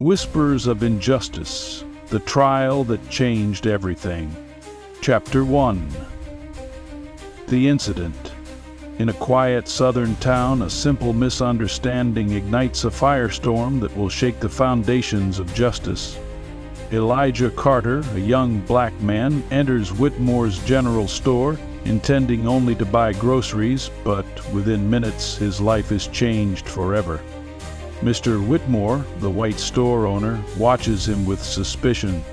Whispers of Injustice, the trial that changed everything. Chapter 1. The incident. In a quiet southern town, a simple misunderstanding ignites a firestorm that will shake the foundations of justice. Elijah Carter, a young black man, enters Whitmore's general store, intending only to buy groceries, but within minutes his life is changed forever. Mr. Whitmore, the white store owner, watches him with suspicion.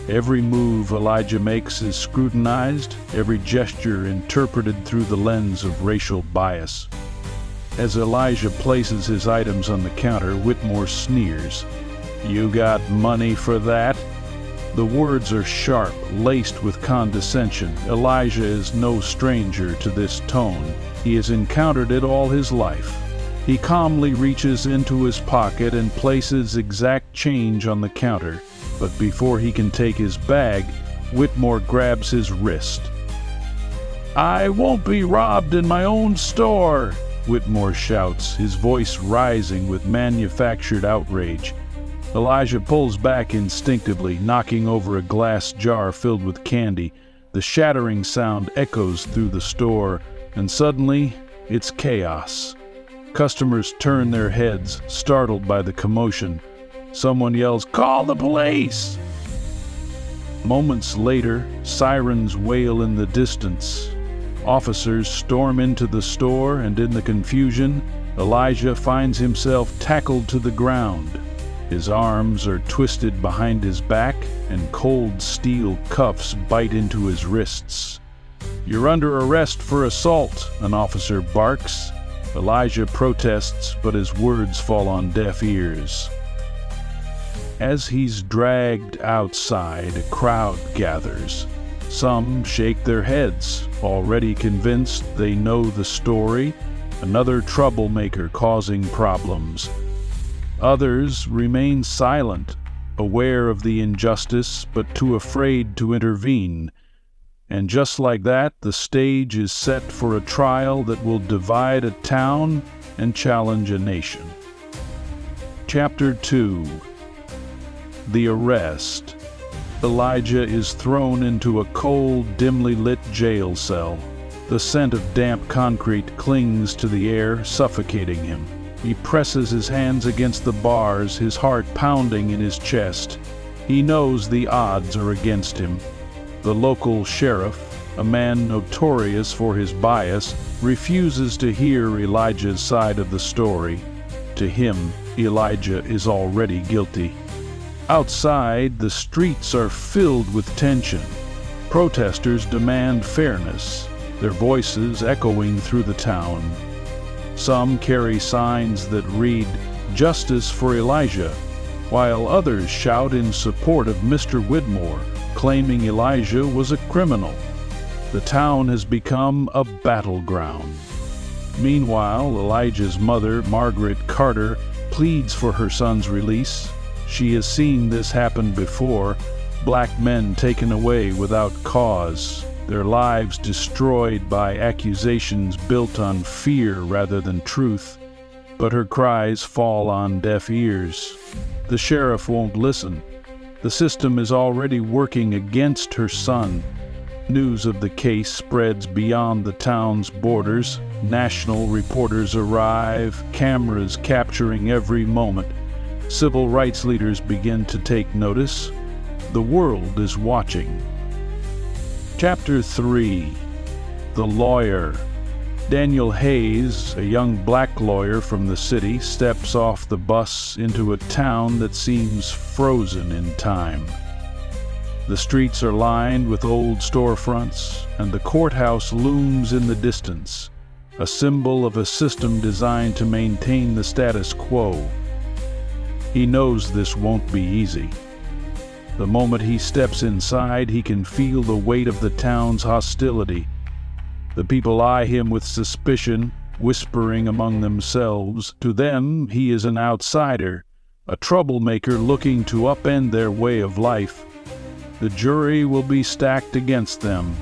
Every move Elijah makes is scrutinized, every gesture interpreted through the lens of racial bias. As Elijah places his items on the counter, Whitmore sneers. "You got money for that?" The words are sharp, laced with condescension. Elijah is no stranger to this tone. He has encountered it all his life. He calmly reaches into his pocket and places exact change on the counter, but before he can take his bag, Whitmore grabs his wrist. "I won't be robbed in my own store!" Whitmore shouts, his voice rising with manufactured outrage. Elijah pulls back instinctively, knocking over a glass jar filled with candy. The shattering sound echoes through the store, and suddenly, it's chaos. Customers turn their heads, startled by the commotion. Someone yells, "Call the police!" Moments later, sirens wail in the distance. Officers storm into the store, and in the confusion, Elijah finds himself tackled to the ground. His arms are twisted behind his back, and cold steel cuffs bite into his wrists. "You're under arrest for assault," an officer barks. Elijah protests, but his words fall on deaf ears. As he's dragged outside, a crowd gathers. Some shake their heads, already convinced they know the story, another troublemaker causing problems. Others remain silent, aware of the injustice, but too afraid to intervene. And just like that, the stage is set for a trial that will divide a town and challenge a nation. Chapter 2. The Arrest. Elijah is thrown into a cold, dimly lit jail cell. The scent of damp concrete clings to the air, suffocating him. He presses his hands against the bars, his heart pounding in his chest. He knows the odds are against him. The local sheriff, a man notorious for his bias, refuses to hear Elijah's side of the story. To him, Elijah is already guilty. Outside, the streets are filled with tension. Protesters demand fairness, their voices echoing through the town. Some carry signs that read, "Justice for Elijah," while others shout in support of Mr. Whitmore, claiming Elijah was a criminal. The town has become a battleground. Meanwhile, Elijah's mother, Margaret Carter, pleads for her son's release. She has seen this happen before, black men taken away without cause, their lives destroyed by accusations built on fear rather than truth. But her cries fall on deaf ears. The sheriff won't listen. The system is already working against her son. News of the case spreads beyond the town's borders. National reporters arrive, cameras capturing every moment. Civil rights leaders begin to take notice. The world is watching. Chapter 3. The Lawyer. Daniel Hayes, a young black lawyer from the city, steps off the bus into a town that seems frozen in time. The streets are lined with old storefronts, and the courthouse looms in the distance, a symbol of a system designed to maintain the status quo. He knows this won't be easy. The moment he steps inside, he can feel the weight of the town's hostility. The people eye him with suspicion, whispering among themselves. To them, he is an outsider, a troublemaker looking to upend their way of life. The jury will be stacked against them.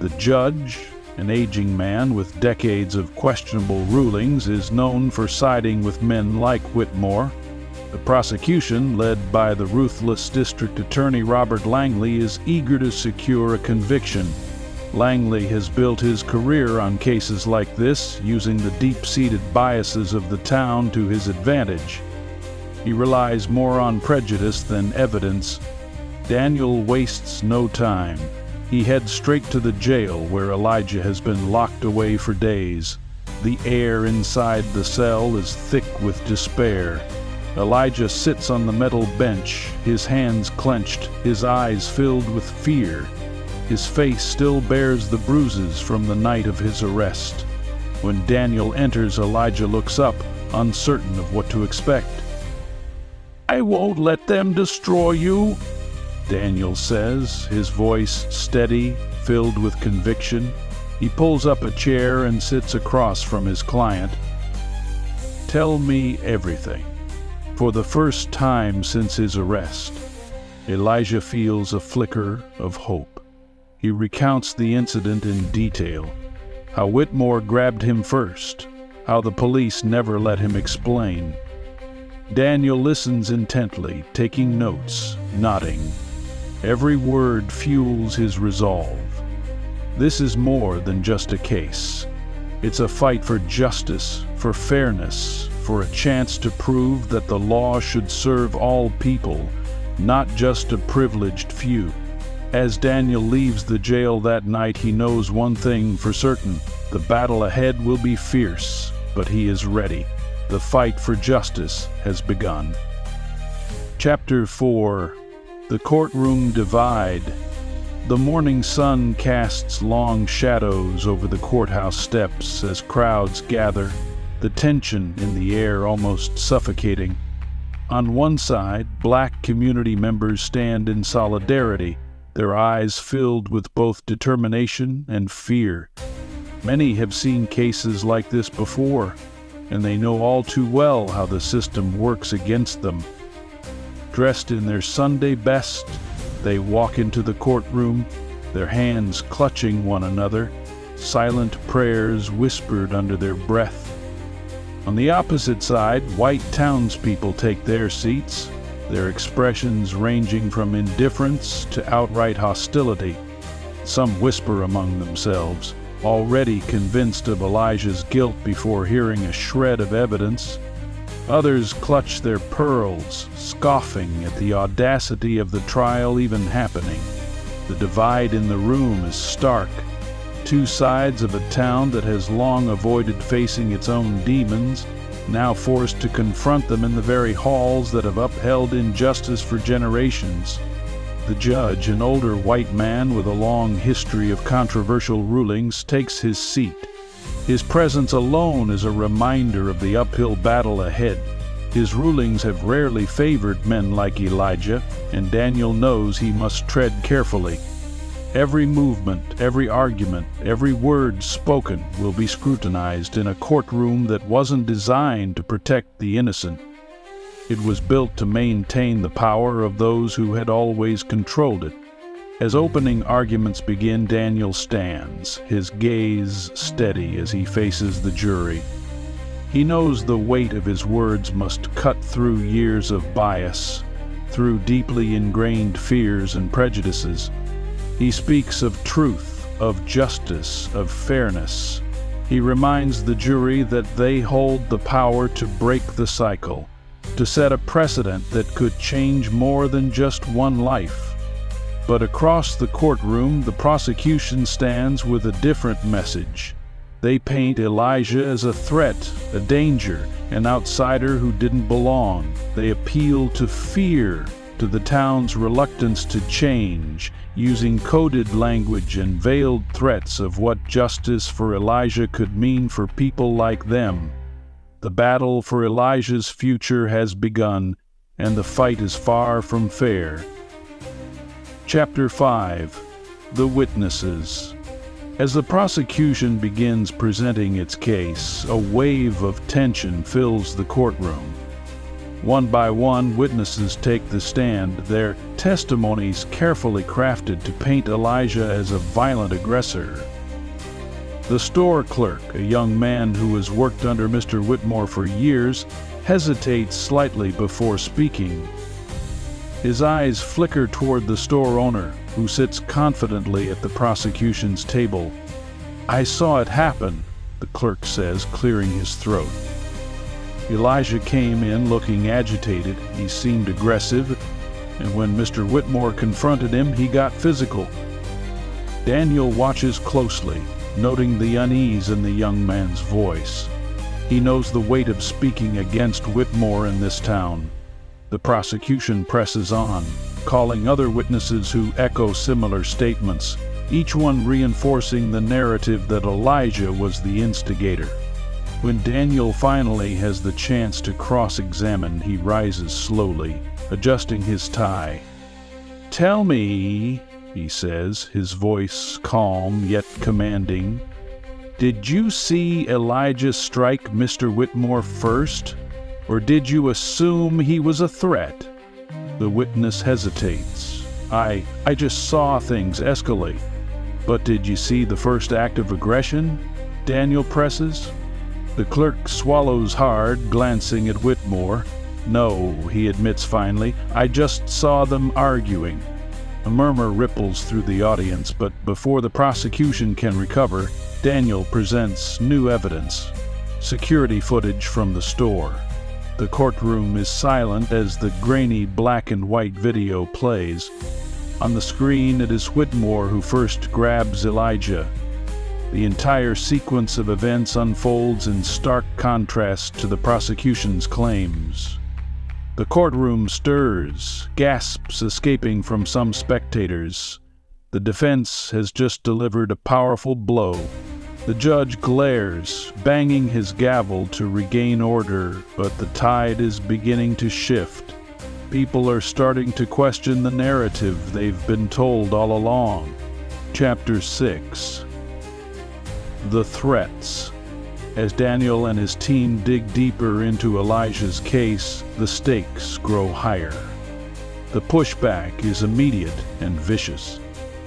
The judge, an aging man with decades of questionable rulings, is known for siding with men like Whitmore. The prosecution, led by the ruthless District Attorney Robert Langley, is eager to secure a conviction. Langley has built his career on cases like this, using the deep-seated biases of the town to his advantage. He relies more on prejudice than evidence. Daniel wastes no time. He heads straight to the jail where Elijah has been locked away for days. The air inside the cell is thick with despair. Elijah sits on the metal bench, his hands clenched, his eyes filled with fear. His face still bears the bruises from the night of his arrest. When Daniel enters, Elijah looks up, uncertain of what to expect. "I won't let them destroy you," Daniel says, his voice steady, filled with conviction. He pulls up a chair and sits across from his client. "Tell me everything." For the first time since his arrest, Elijah feels a flicker of hope. He recounts the incident in detail, how Whitmore grabbed him first, how the police never let him explain. Daniel listens intently, taking notes, nodding. Every word fuels his resolve. This is more than just a case. It's a fight for justice, for fairness, for a chance to prove that the law should serve all people, not just a privileged few. As Daniel leaves the jail that night, he knows one thing for certain: the battle ahead will be fierce, but he is ready. The fight for justice has begun. Chapter 4. The Courtroom Divide. The morning sun casts long shadows over the courthouse steps as crowds gather, the tension in the air almost suffocating. On one side, Black community members stand in solidarity, their eyes filled with both determination and fear. Many have seen cases like this before, and they know all too well how the system works against them. Dressed in their Sunday best, they walk into the courtroom, their hands clutching one another, silent prayers whispered under their breath. On the opposite side, white townspeople take their seats, their expressions ranging from indifference to outright hostility. Some whisper among themselves, already convinced of Elijah's guilt before hearing a shred of evidence. Others clutch their pearls, scoffing at the audacity of the trial even happening. The divide in the room is stark. Two sides of a town that has long avoided facing its own demons, now forced to confront them in the very halls that have upheld injustice for generations. The judge, an older white man with a long history of controversial rulings, takes his seat. His presence alone is a reminder of the uphill battle ahead. His rulings have rarely favored men like Elijah, and Daniel knows he must tread carefully. Every movement, every argument, every word spoken will be scrutinized in a courtroom that wasn't designed to protect the innocent. It was built to maintain the power of those who had always controlled it. As opening arguments begin, Daniel stands, his gaze steady as he faces the jury. He knows the weight of his words must cut through years of bias, through deeply ingrained fears and prejudices. He speaks of truth, of justice, of fairness. He reminds the jury that they hold the power to break the cycle, to set a precedent that could change more than just one life. But across the courtroom, the prosecution stands with a different message. They paint Elijah as a threat, a danger, an outsider who didn't belong. They appeal to fear, to the town's reluctance to change, using coded language and veiled threats of what justice for Elijah could mean for people like them. The battle for Elijah's future has begun, and the fight is far from fair. Chapter 5. The Witnesses. As the prosecution begins presenting its case, a wave of tension fills the courtroom. One by one, witnesses take the stand, their testimonies carefully crafted to paint Elijah as a violent aggressor. The store clerk, a young man who has worked under Mr. Whitmore for years, hesitates slightly before speaking. His eyes flicker toward the store owner, who sits confidently at the prosecution's table. "I saw it happen," the clerk says, clearing his throat. Elijah came in looking agitated. He seemed aggressive, and when Mr. Whitmore confronted him, he got physical. Daniel watches closely, noting the unease in the young man's voice. He knows the weight of speaking against Whitmore in this town. The prosecution presses on, calling other witnesses who echo similar statements, each one reinforcing the narrative that Elijah was the instigator. When Daniel finally has the chance to cross-examine, he rises slowly, adjusting his tie. "Tell me," he says, his voice calm yet commanding, "did you see Elijah strike Mr. Whitmore first, or did you assume he was a threat?" The witness hesitates. I just saw things escalate." "But did you see the first act of aggression?" Daniel presses. The clerk swallows hard, glancing at Whitmore. "No," he admits finally, "I just saw them arguing." A murmur ripples through the audience, but before the prosecution can recover, Daniel presents new evidence. Security footage from the store. The courtroom is silent as the grainy black and white video plays. On the screen, it is Whitmore who first grabs Elijah. The entire sequence of events unfolds in stark contrast to the prosecution's claims. The courtroom stirs, gasps escaping from some spectators. The defense has just delivered a powerful blow. The judge glares, banging his gavel to regain order, but the tide is beginning to shift. People are starting to question the narrative they've been told all along. Chapter 6. The threats. As Daniel and his team dig deeper into Elijah's case, the stakes grow higher. The pushback is immediate and vicious.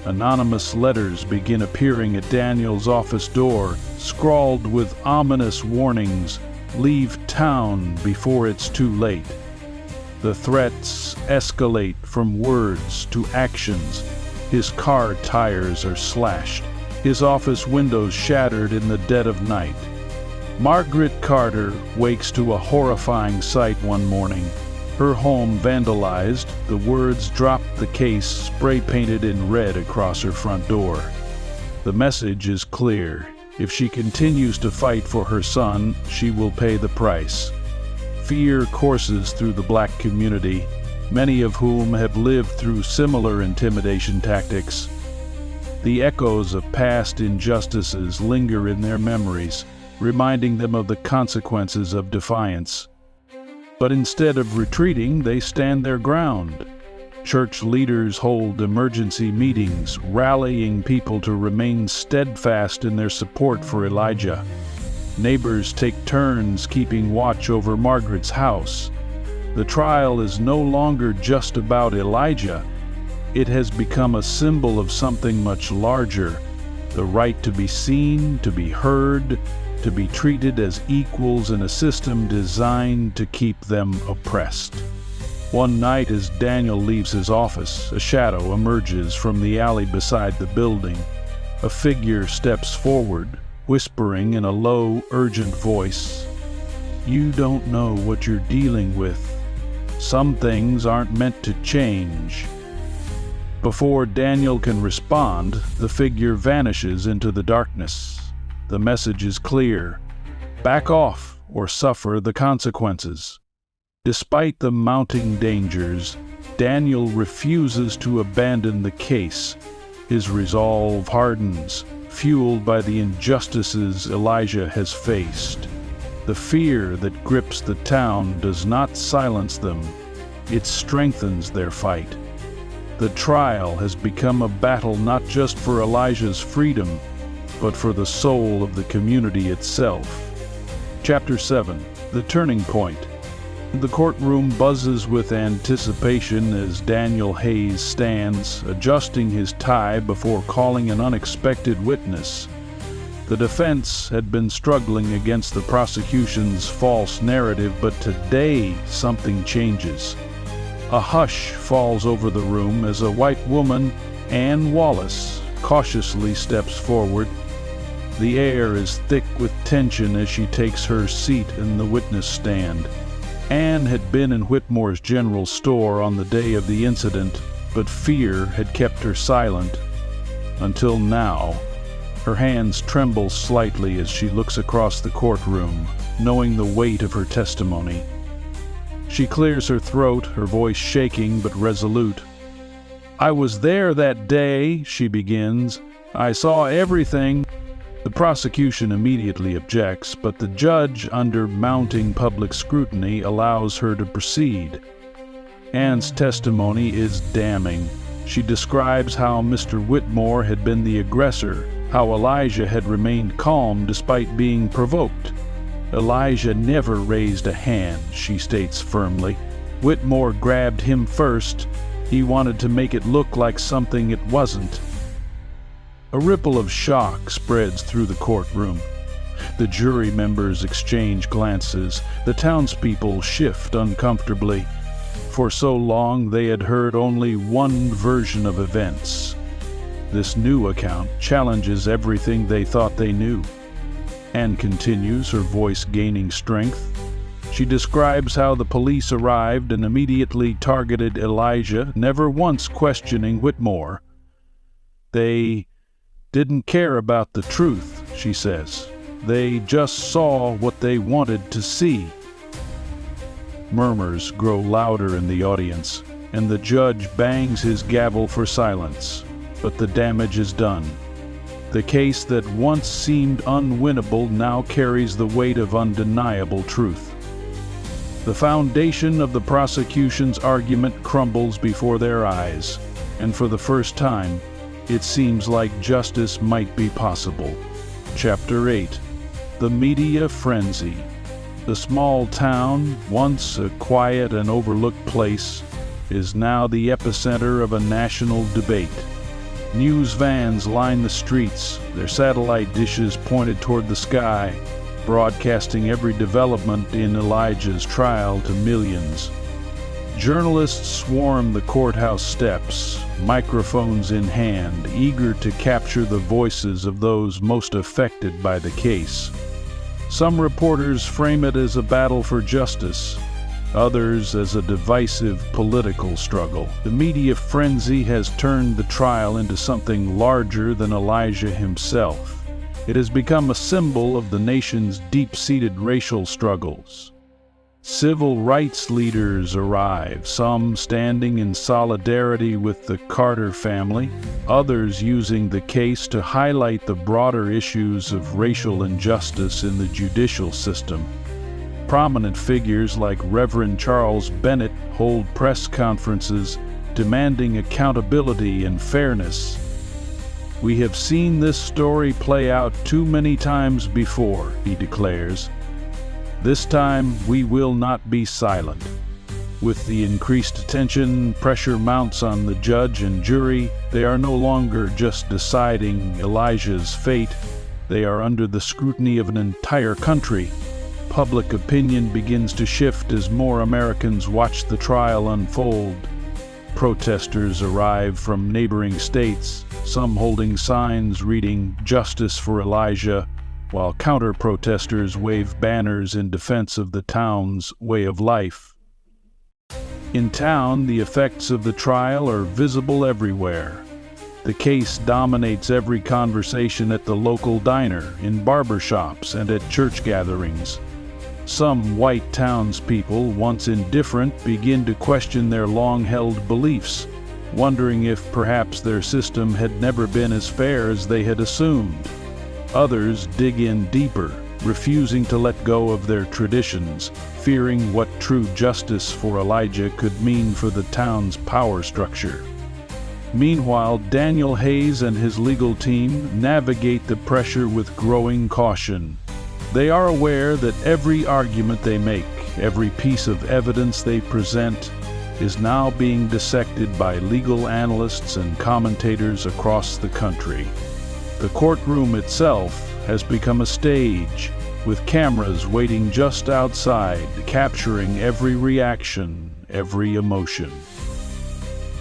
Anonymous letters begin appearing at Daniel's office door, scrawled with ominous warnings, "Leave town before it's too late." The threats escalate from words to actions. His car tires are slashed, his office windows shattered in the dead of night. Margaret Carter wakes to a horrifying sight one morning. Her home vandalized, the words "Drop the case" spray-painted in red across her front door. The message is clear. If she continues to fight for her son, she will pay the price. Fear courses through the black community, many of whom have lived through similar intimidation tactics. The echoes of past injustices linger in their memories, reminding them of the consequences of defiance. But instead of retreating, they stand their ground. Church leaders hold emergency meetings, rallying people to remain steadfast in their support for Elijah. Neighbors take turns keeping watch over Margaret's house. The trial is no longer just about Elijah. It has become a symbol of something much larger: the right to be seen, to be heard, to be treated as equals in a system designed to keep them oppressed. One night, as Daniel leaves his office, a shadow emerges from the alley beside the building. A figure steps forward, whispering in a low, urgent voice, "You don't know what you're dealing with. Some things aren't meant to change." Before Daniel can respond, the figure vanishes into the darkness. The message is clear: back off or suffer the consequences. Despite the mounting dangers, Daniel refuses to abandon the case. His resolve hardens, fueled by the injustices Elijah has faced. The fear that grips the town does not silence them. It strengthens their fight. The trial has become a battle not just for Elijah's freedom, but for the soul of the community itself. Chapter 7. The Turning Point. The courtroom buzzes with anticipation as Daniel Hayes stands, adjusting his tie before calling an unexpected witness. The defense had been struggling against the prosecution's false narrative, but today something changes. A hush falls over the room as a white woman, Ann Wallace, cautiously steps forward. The air is thick with tension as she takes her seat in the witness stand. Ann had been in Whitmore's general store on the day of the incident, but fear had kept her silent until now. Her hands tremble slightly as she looks across the courtroom, knowing the weight of her testimony. She clears her throat, her voice shaking but resolute. "I was there that day," she begins. "I saw everything." The prosecution immediately objects, but the judge, under mounting public scrutiny, allows her to proceed. Ann's testimony is damning. She describes how Mr. Whitmore had been the aggressor, how Elijah had remained calm despite being provoked. Elijah never raised a hand, she states firmly. Whitmore grabbed him first. He wanted to make it look like something it wasn't. A ripple of shock spreads through the courtroom. The jury members exchange glances. The townspeople shift uncomfortably. For so long they had heard only one version of events. This new account challenges everything they thought they knew. Anne continues, her voice gaining strength. She describes how the police arrived and immediately targeted Elijah, never once questioning Whitmore. They didn't care about the truth, she says. They just saw what they wanted to see. Murmurs grow louder in the audience, and the judge bangs his gavel for silence. But the damage is done. The case that once seemed unwinnable now carries the weight of undeniable truth. The foundation of the prosecution's argument crumbles before their eyes, and for the first time, it seems like justice might be possible. Chapter 8. The Media Frenzy. The small town, once a quiet and overlooked place, is now the epicenter of a national debate. News vans line the streets, their satellite dishes pointed toward the sky, broadcasting every development in Elijah's trial to millions. Journalists swarm the courthouse steps, microphones in hand, eager to capture the voices of those most affected by the case. Some reporters frame it as a battle for justice, others as a divisive political struggle. The media frenzy has turned the trial into something larger than Elijah himself. It has become a symbol of the nation's deep-seated racial struggles. Civil rights leaders arrive, some standing in solidarity with the Carter family, others using the case to highlight the broader issues of racial injustice in the judicial system. Prominent figures like Reverend Charles Bennett hold press conferences demanding accountability and fairness. "We have seen this story play out too many times before," he declares. "This time we will not be silent." With the increased attention, pressure mounts on the judge and jury. They are no longer just deciding Elijah's fate. They are under the scrutiny of an entire country. Public opinion begins to shift as more Americans watch the trial unfold. Protesters arrive from neighboring states, some holding signs reading "Justice for Elijah," while counter-protesters wave banners in defense of the town's way of life. In town, the effects of the trial are visible everywhere. The case dominates every conversation at the local diner, in barbershops, and at church gatherings. Some white townspeople, once indifferent, begin to question their long-held beliefs, wondering if perhaps their system had never been as fair as they had assumed. Others dig in deeper, refusing to let go of their traditions, fearing what true justice for Elijah could mean for the town's power structure. Meanwhile, Daniel Hayes and his legal team navigate the pressure with growing caution. They are aware that every argument they make, every piece of evidence they present, is now being dissected by legal analysts and commentators across the country. The courtroom itself, has become a stage, with cameras waiting just outside, capturing every reaction, every emotion.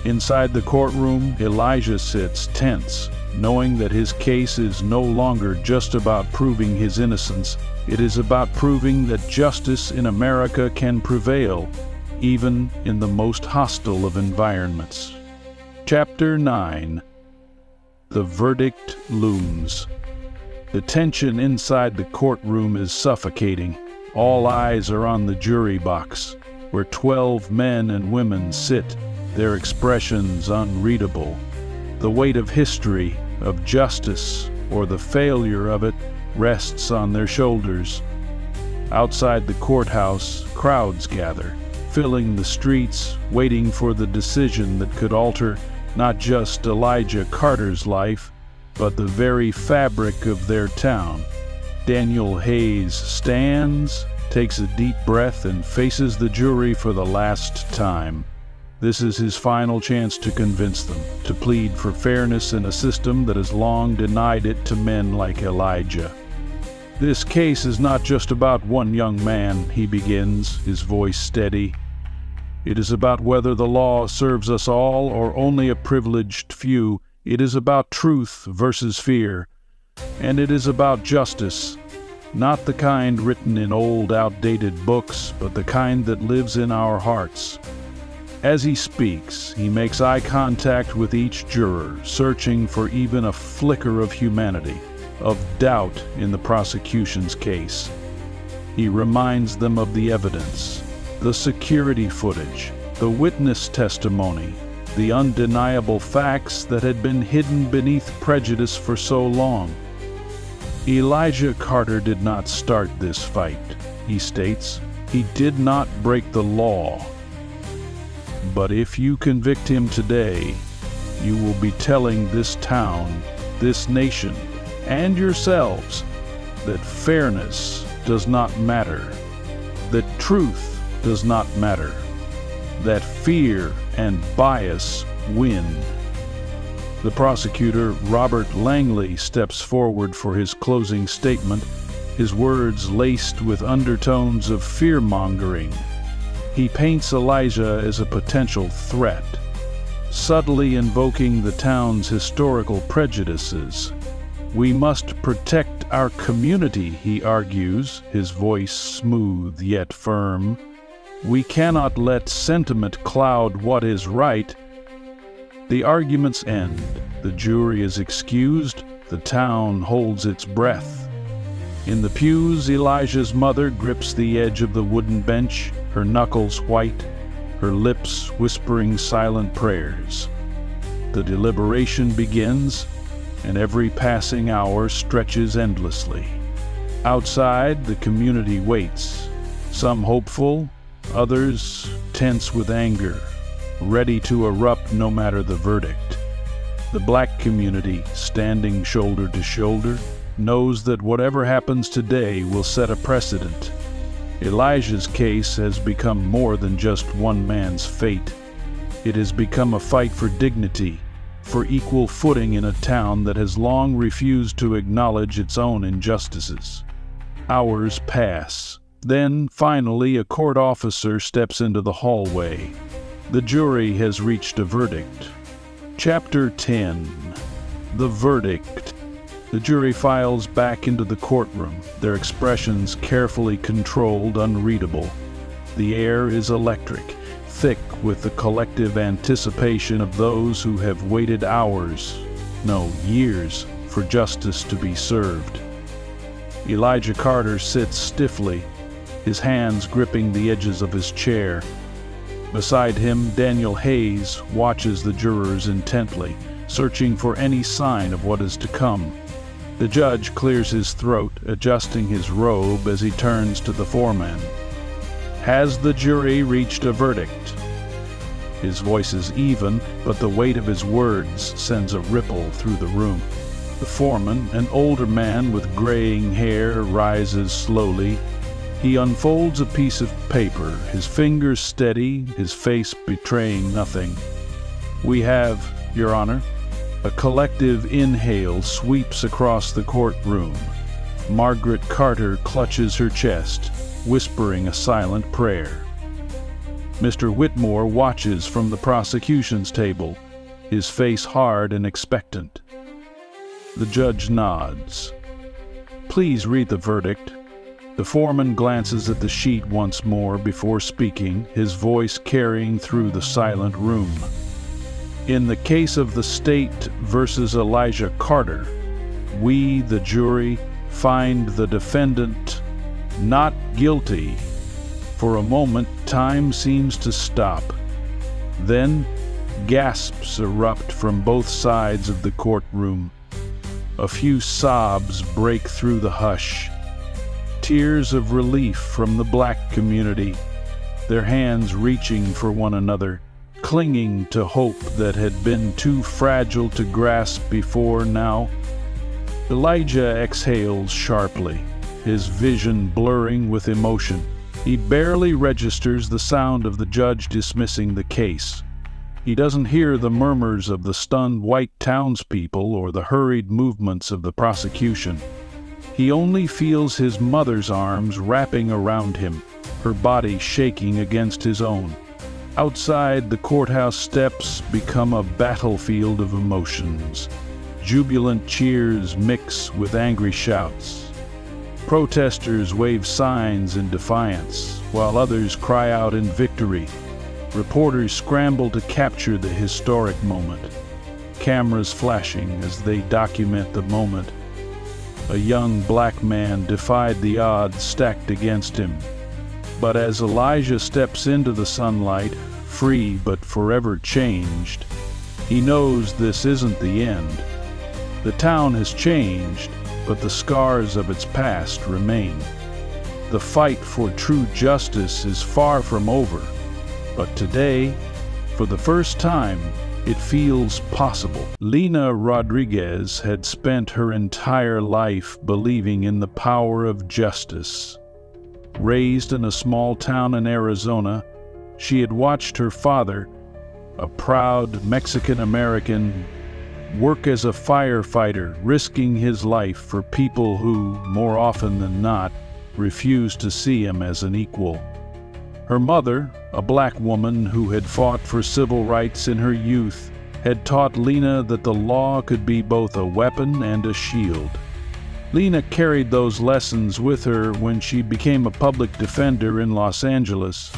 Inside the courtroom, Elijah sits tense, knowing that his case is no longer just about proving his innocence. It is about proving that justice in America can prevail, even in the most hostile of environments. Chapter 9. The verdict looms. The tension inside the courtroom is suffocating. All eyes are on the jury box, where 12 men and women sit, their expressions unreadable. The weight of history, of justice, or the failure of it, rests on their shoulders. Outside the courthouse, crowds gather, filling the streets, waiting for the decision that could alter not just Elijah Carter's life, but the very fabric of their town. Daniel Hayes stands, takes a deep breath, and faces the jury for the last time. This is his final chance to convince them, to plead for fairness in a system that has long denied it to men like Elijah. This case is not just about one young man, he begins, his voice steady. It is about whether the law serves us all or only a privileged few. It is about truth versus fear. And it is about justice, not the kind written in old, outdated books, but the kind that lives in our hearts. As he speaks, he makes eye contact with each juror, searching for even a flicker of humanity, of doubt in the prosecution's case. He reminds them of the evidence, the security footage, the witness testimony, the undeniable facts that had been hidden beneath prejudice for so long. Elijah Carter did not start this fight, he states. He did not break the law. But if you convict him today, you will be telling this town, this nation, and yourselves that fairness does not matter, that truth does not matter, that fear and bias win. The prosecutor, Robert Langley, steps forward for his closing statement, his words laced with undertones of fear-mongering. He paints Elijah as a potential threat, subtly invoking the town's historical prejudices. We must protect our community, he argues, his voice smooth yet firm. We cannot let sentiment cloud what is right. The arguments end. The jury is excused. The town holds its breath. In the pews, Elijah's mother grips the edge of the wooden bench, her knuckles white, her lips whispering silent prayers. The deliberation begins, and every passing hour stretches endlessly. Outside, the community waits, some hopeful, others tense with anger, ready to erupt no matter the verdict. The black community, standing shoulder to shoulder, knows that whatever happens today will set a precedent. Elijah's case has become more than just one man's fate. It has become a fight for dignity, for equal footing in a town that has long refused to acknowledge its own injustices. Hours pass. Then, finally, a court officer steps into the hallway. The jury has reached a verdict. Chapter 10. The verdict. The jury files back into the courtroom, their expressions carefully controlled, unreadable. The air is electric, thick with the collective anticipation of those who have waited hours, no, years, for justice to be served. Elijah Carter sits stiffly, his hands gripping the edges of his chair. Beside him, Daniel Hayes watches the jurors intently, searching for any sign of what is to come. The judge clears his throat, adjusting his robe as he turns to the foreman. Has the jury reached a verdict? His voice is even, but the weight of his words sends a ripple through the room. The foreman, an older man with graying hair, rises slowly. He unfolds a piece of paper, his fingers steady, his face betraying nothing. We have, Your Honor. A collective inhale sweeps across the courtroom. Margaret Carter clutches her chest, whispering a silent prayer. Mr. Whitmore watches from the prosecution's table, his face hard and expectant. The judge nods. "Please read the verdict." The foreman glances at the sheet once more before speaking, his voice carrying through the silent room. "In the case of the state versus Elijah Carter, we, the jury, find the defendant not guilty." For a moment, time seems to stop. Then, gasps erupt from both sides of the courtroom. A few sobs break through the hush. Tears of relief from the black community, their hands reaching for one another, clinging to hope that had been too fragile to grasp before now. Elijah exhales sharply, his vision blurring with emotion. He barely registers the sound of the judge dismissing the case. He doesn't hear the murmurs of the stunned white townspeople or the hurried movements of the prosecution. He only feels his mother's arms wrapping around him, her body shaking against his own. Outside, the courthouse steps become a battlefield of emotions. Jubilant cheers mix with angry shouts. Protesters wave signs in defiance, while others cry out in victory. Reporters scramble to capture the historic moment, cameras flashing as they document the moment. A young black man defied the odds stacked against him. But as Elijah steps into the sunlight, free but forever changed, he knows this isn't the end. The town has changed, but the scars of its past remain. The fight for true justice is far from over, but today, for the first time, it feels possible. Lena Rodriguez had spent her entire life believing in the power of justice. Raised in a small town in Arizona, she had watched her father, a proud Mexican-American, work as a firefighter, risking his life for people who, more often than not, refused to see him as an equal. Her mother, a black woman who had fought for civil rights in her youth, had taught Lena that the law could be both a weapon and a shield. Lena carried those lessons with her when she became a public defender in Los Angeles.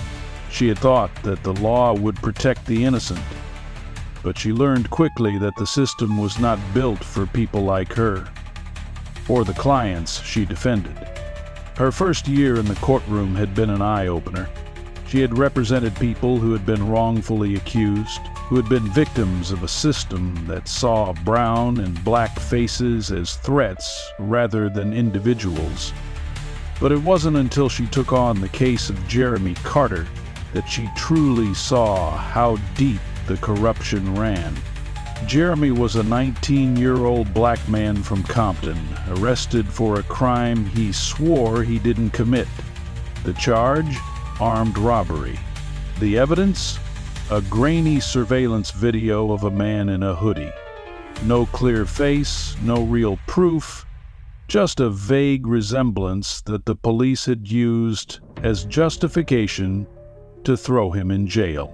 She had thought that the law would protect the innocent, but she learned quickly that the system was not built for people like her, or the clients she defended. Her first year in the courtroom had been an eye-opener. She had represented people who had been wrongfully accused, who had been victims of a system that saw brown and black faces as threats rather than individuals. But it wasn't until she took on the case of Jeremy Carter that she truly saw how deep the corruption ran. Jeremy was a 19-year-old black man from Compton, arrested for a crime he swore he didn't commit. The charge? Armed robbery. The evidence? A grainy surveillance video of a man in a hoodie. No clear face, no real proof, just a vague resemblance that the police had used as justification to throw him in jail.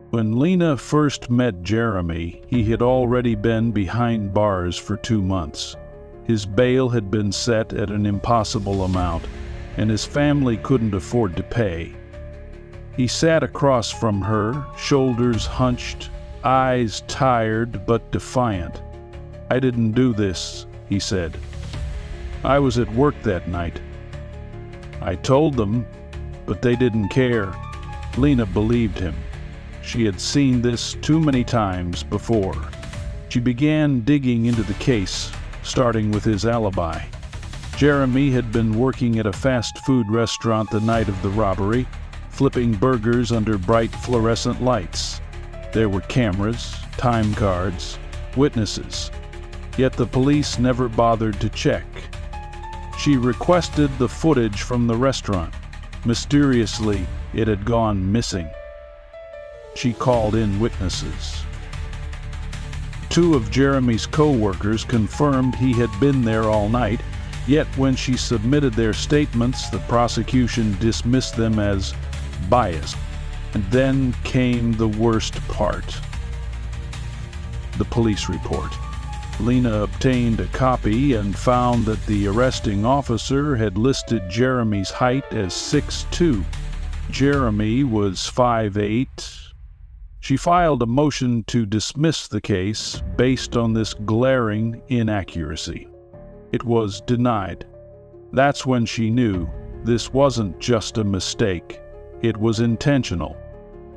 When Lena first met Jeremy, he had already been behind bars for 2 months. His bail had been set at an impossible amount, and his family couldn't afford to pay. He sat across from her, shoulders hunched, eyes tired but defiant. "I didn't do this," he said. "I was at work that night. I told them, but they didn't care." Lena believed him. She had seen this too many times before. She began digging into the case, starting with his alibi. Jeremy had been working at a fast food restaurant the night of the robbery, flipping burgers under bright fluorescent lights. There were cameras, time cards, witnesses, yet the police never bothered to check. She requested the footage from the restaurant. Mysteriously, it had gone missing. She called in witnesses. 2 of Jeremy's co-workers confirmed he had been there all night, Yet when she submitted their statements, the prosecution dismissed them as biased. And then came the worst part: the police report. Lena obtained a copy and found that the arresting officer had listed Jeremy's height as 6'2". Jeremy was 5'8". She filed a motion to dismiss the case based on this glaring inaccuracy. It was denied. That's when she knew this wasn't just a mistake. It was intentional.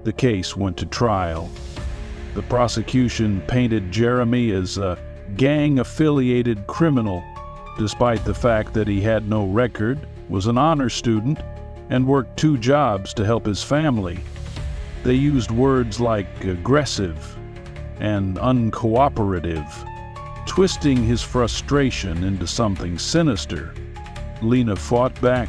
The case went to trial. The prosecution painted Jeremy as a gang-affiliated criminal, despite the fact that he had no record, was an honor student, and worked 2 jobs to help his family. They used words like aggressive and uncooperative, twisting his frustration into something sinister. Lena fought back.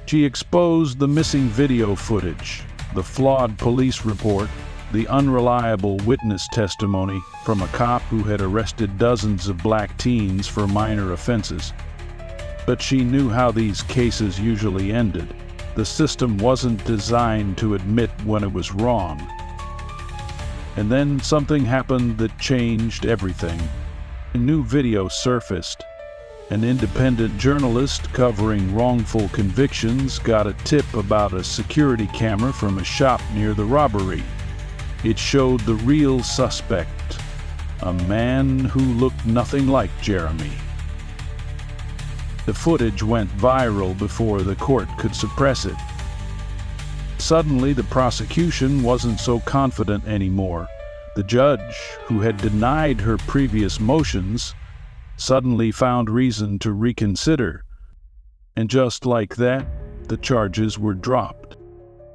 She exposed the missing video footage, the flawed police report, the unreliable witness testimony from a cop who had arrested dozens of black teens for minor offenses. But she knew how these cases usually ended. The system wasn't designed to admit when it was wrong. And then something happened that changed everything. A new video surfaced. An independent journalist covering wrongful convictions got a tip about a security camera from a shop near the robbery. It showed the real suspect, a man who looked nothing like Jeremy. The footage went viral before the court could suppress it. Suddenly, the prosecution wasn't so confident anymore. The judge, who had denied her previous motions, suddenly found reason to reconsider. And just like that, the charges were dropped.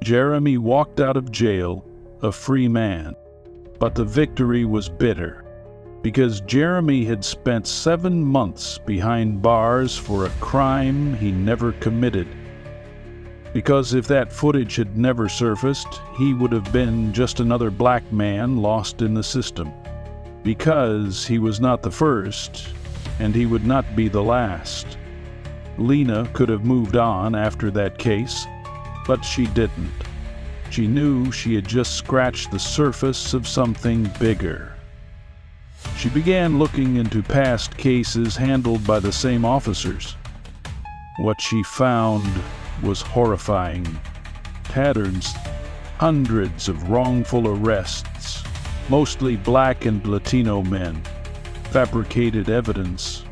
Jeremy walked out of jail a free man. But the victory was bitter, because Jeremy had spent 7 months behind bars for a crime he never committed. Because if that footage had never surfaced, he would have been just another black man lost in the system. Because he was not the first, and he would not be the last. Lena could have moved on after that case, but she didn't. She knew she had just scratched the surface of something bigger. She began looking into past cases handled by the same officers. What she found was horrifying. Patterns, hundreds of wrongful arrests, mostly black and Latino men, fabricated evidence,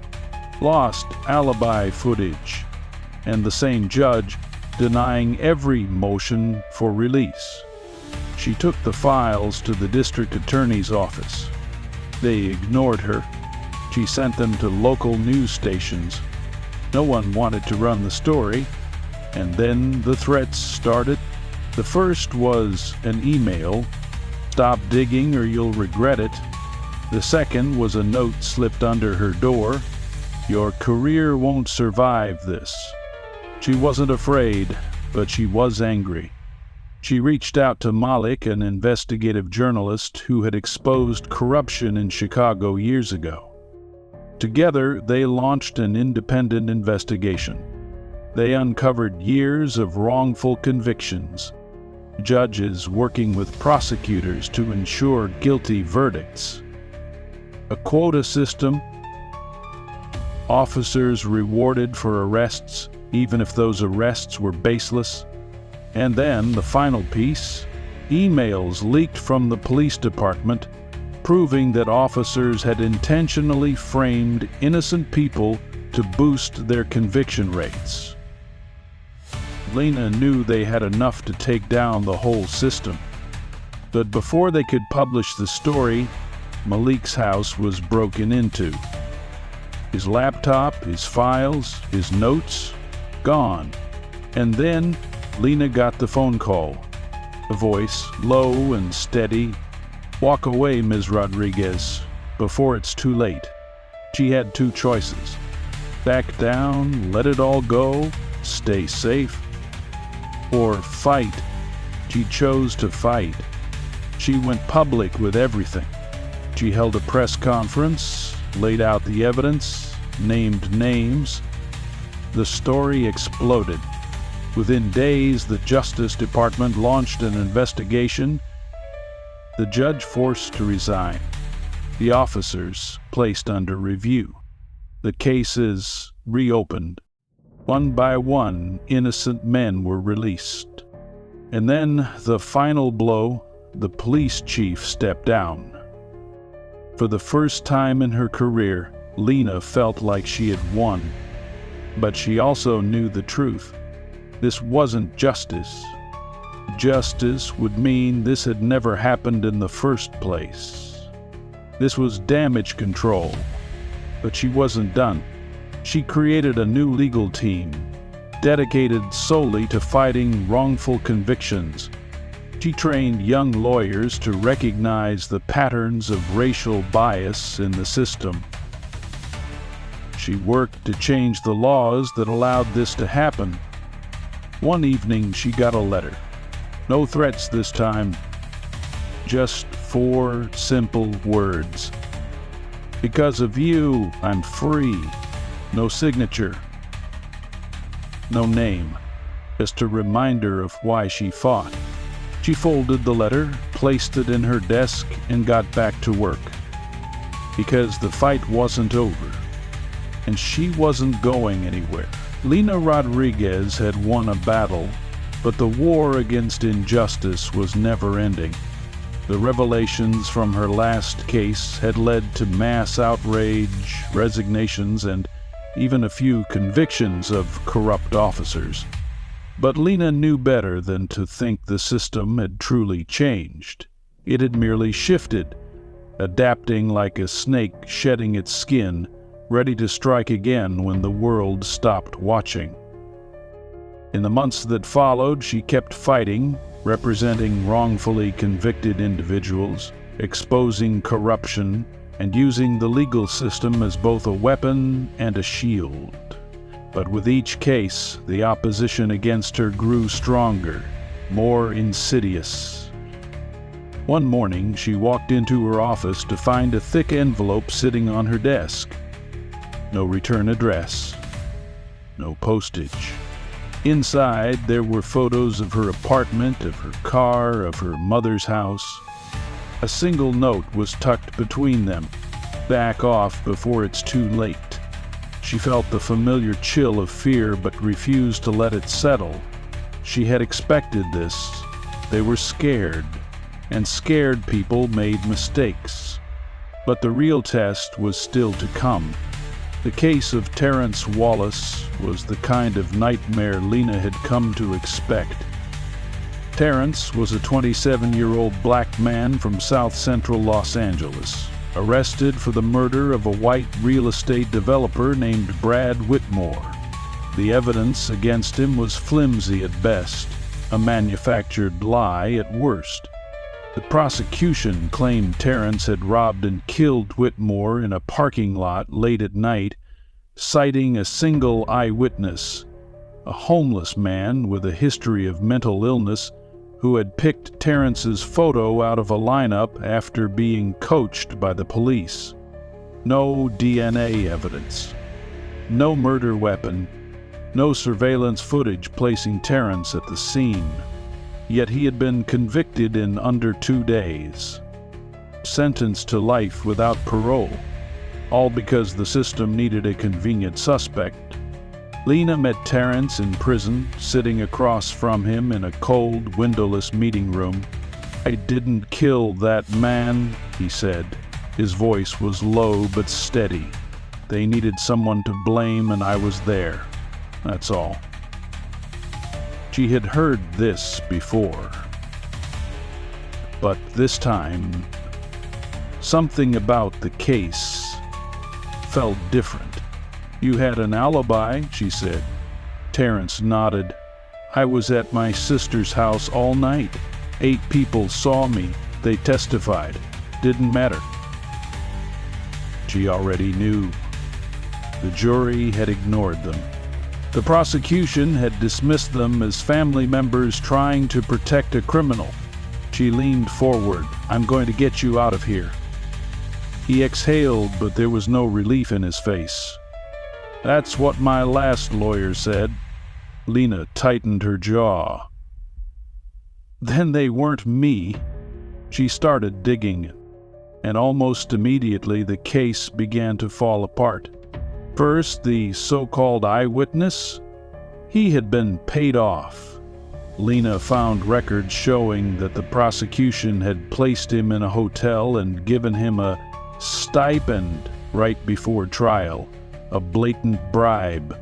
lost alibi footage, and the same judge denying every motion for release. She took the files to the district attorney's office. They ignored her. She sent them to local news stations. No one wanted to run the story. And then the threats started. The first was an email, "Stop digging or you'll regret it." The second was a note slipped under her door, "Your career won't survive this." She wasn't afraid, but she was angry. She reached out to Malik, an investigative journalist who had exposed corruption in Chicago years ago. Together, they launched an independent investigation. They uncovered years of wrongful convictions, judges working with prosecutors to ensure guilty verdicts, a quota system, officers rewarded for arrests even if those arrests were baseless, and then the final piece, emails leaked from the police department proving that officers had intentionally framed innocent people to boost their conviction rates. Lena knew they had enough to take down the whole system. But before they could publish the story, Malik's house was broken into. His laptop, his files, his notes, gone. And then Lena got the phone call. A voice, low and steady. "Walk away, Ms. Rodriguez, before it's too late." She had 2 choices. Back down, let it all go, stay safe, or fight. She chose to fight. She went public with everything. She held a press conference, laid out the evidence, named names, The story exploded. Within days, the Justice Department launched an investigation. The judge forced to resign. The officers placed under review. The cases reopened. One by one, innocent men were released. And then, the final blow, the police chief stepped down. For the first time in her career, Lena felt like she had won. But she also knew the truth. This wasn't justice. Justice would mean this had never happened in the first place. This was damage control. But she wasn't done. She created a new legal team, dedicated solely to fighting wrongful convictions. She trained young lawyers to recognize the patterns of racial bias in the system. She worked to change the laws that allowed this to happen. One evening, she got a letter. No threats this time. Just 4 simple words. Because of you, I'm free. No signature. No name. Just a reminder of why she fought. She folded the letter, placed it in her desk, and got back to work. Because the fight wasn't over. And she wasn't going anywhere. Lena Rodriguez had won a battle, but the war against injustice was never ending. The revelations from her last case had led to mass outrage, resignations, and even a few convictions of corrupt officers. But Lena knew better than to think the system had truly changed. It had merely shifted, adapting like a snake shedding its skin, ready to strike again when the world stopped watching. In the months that followed, she kept fighting, representing wrongfully convicted individuals, exposing corruption, and using the legal system as both a weapon and a shield. But with each case, the opposition against her grew stronger, more insidious. One morning, she walked into her office to find a thick envelope sitting on her desk. No return address. No postage. Inside, there were photos of her apartment, of her car, of her mother's house. A single note was tucked between them. Back off before it's too late. She felt the familiar chill of fear but refused to let it settle. She had expected this. They were scared, and scared people made mistakes. But the real test was still to come. The case of Terrence Wallace was the kind of nightmare Lena had come to expect. Terrence was a 27-year-old black man from South Central Los Angeles, arrested for the murder of a white real estate developer named Brad Whitmore. The evidence against him was flimsy at best, a manufactured lie at worst. The prosecution claimed Terrence had robbed and killed Whitmore in a parking lot late at night, citing a single eyewitness, a homeless man with a history of mental illness who had picked Terrence's photo out of a lineup after being coached by the police. No DNA evidence, no murder weapon, no surveillance footage placing Terrence at the scene. Yet he had been convicted in under 2 days, sentenced to life without parole, all because the system needed a convenient suspect. Lena met Terrence in prison, sitting across from him in a cold, windowless meeting room. "I didn't kill that man," he said. His voice was low but steady. "They needed someone to blame and I was there. That's all." She had heard this before. But this time, something about the case felt different. "You had an alibi," she said. Terrence nodded. "I was at my sister's house all night. 8 people saw me. They testified. Didn't matter." She already knew. The jury had ignored them. The prosecution had dismissed them as family members trying to protect a criminal. She leaned forward. "I'm going to get you out of here." He exhaled, but there was no relief in his face. That's what my last lawyer said. Lena tightened her jaw. Then they weren't me. She started digging, and almost immediately the case began to fall apart. First, the so-called eyewitness. He had been paid off. Lena found records showing that the prosecution had placed him in a hotel and given him a stipend right before trial, a blatant bribe.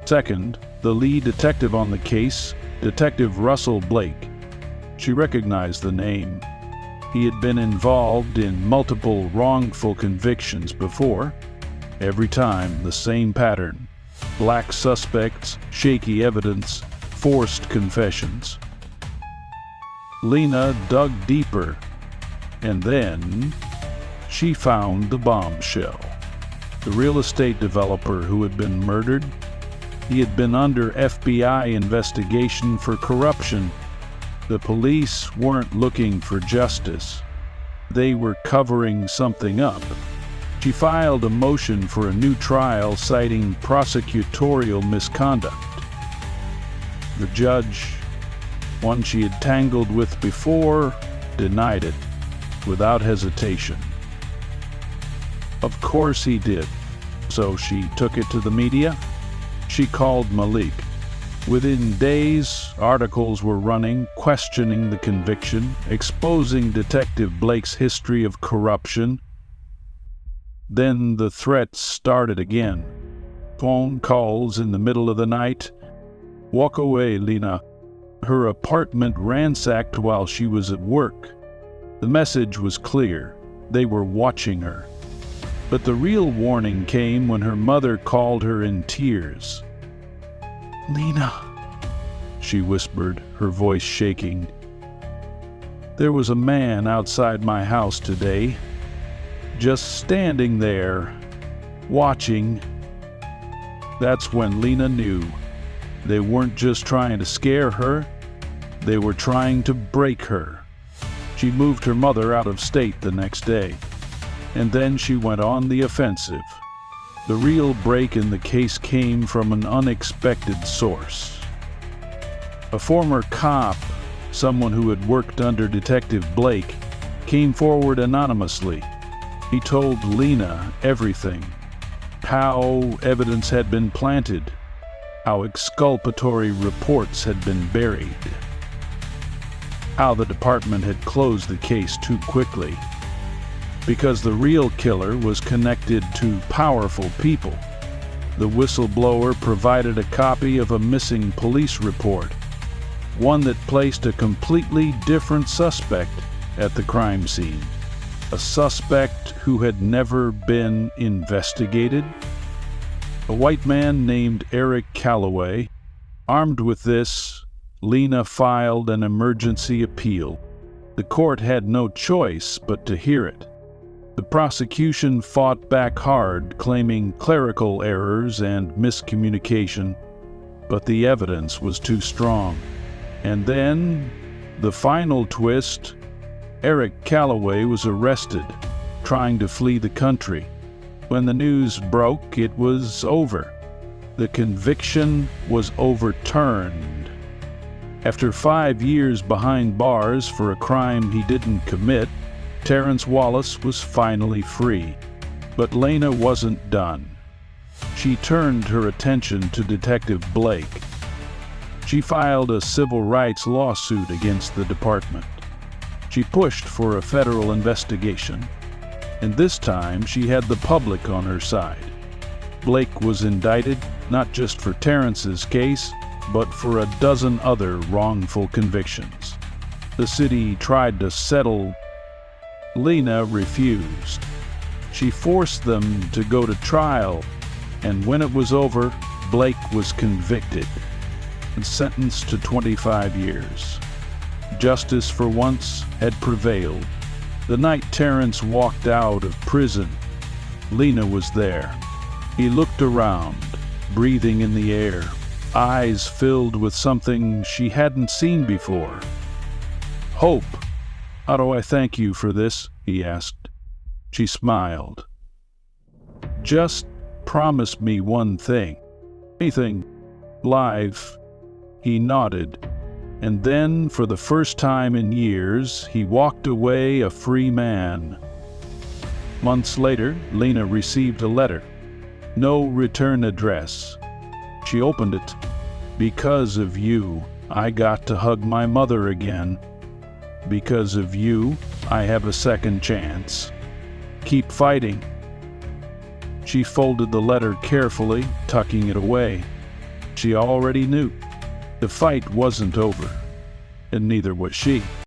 Second, the lead detective on the case, Detective Russell Blake. She recognized the name. He had been involved in multiple wrongful convictions before. Every time, the same pattern. Black suspects, shaky evidence, forced confessions. Lena dug deeper, and then she found the bombshell. The real estate developer who had been murdered. He had been under FBI investigation for corruption. The police weren't looking for justice. They were covering something up. She filed a motion for a new trial citing prosecutorial misconduct. The judge, one she had tangled with before, denied it without hesitation. Of course he did. So she took it to the media. She called Malik. Within days, articles were running, questioning the conviction, exposing Detective Blake's history of corruption. Then the threats started again. Phone calls in the middle of the night. Walk away, Lena. Her apartment ransacked while she was at work. The message was clear. They were watching her. But the real warning came when her mother called her in tears. Lena, she whispered, her voice shaking. There was a man outside my house today, just standing there, watching. That's when Lena knew. They weren't just trying to scare her, they were trying to break her. She moved her mother out of state the next day, and then she went on the offensive. The real break in the case came from an unexpected source. A former cop, someone who had worked under Detective Blake, came forward anonymously. He told Lena everything. How evidence had been planted, how exculpatory reports had been buried, how the department had closed the case too quickly, because the real killer was connected to powerful people. The whistleblower provided a copy of a missing police report, one that placed a completely different suspect at the crime scene, a suspect who had never been investigated. A white man named Eric Calloway. Armed with this, Lena filed an emergency appeal. The court had no choice but to hear it. The prosecution fought back hard, claiming clerical errors and miscommunication, but the evidence was too strong. And then, the final twist, Eric Calloway was arrested, trying to flee the country. When the news broke, it was over. The conviction was overturned. After 5 years behind bars for a crime he didn't commit, Terrence Wallace was finally free. But Lena wasn't done. She turned her attention to Detective Blake. She filed a civil rights lawsuit against the department. She pushed for a federal investigation, and this time she had the public on her side. Blake was indicted not just for Terrence's case, but for a dozen other wrongful convictions. The city tried to settle. Lena refused. She forced them to go to trial, and when it was over, Blake was convicted and sentenced to 25 years. Justice for once had prevailed. The night Terrence walked out of prison, Lena was there. He looked around, breathing in the air, eyes filled with something she hadn't seen before. Hope. How do I thank you for this? He asked. She smiled. Just promise me one thing. Anything. Live. He nodded. And then, for the first time in years, he walked away a free man. Months later, Lena received a letter. No return address. She opened it. Because of you, I got to hug my mother again. Because of you, I have a second chance. Keep fighting. She folded the letter carefully, tucking it away. She already knew. The fight wasn't over, and neither was she.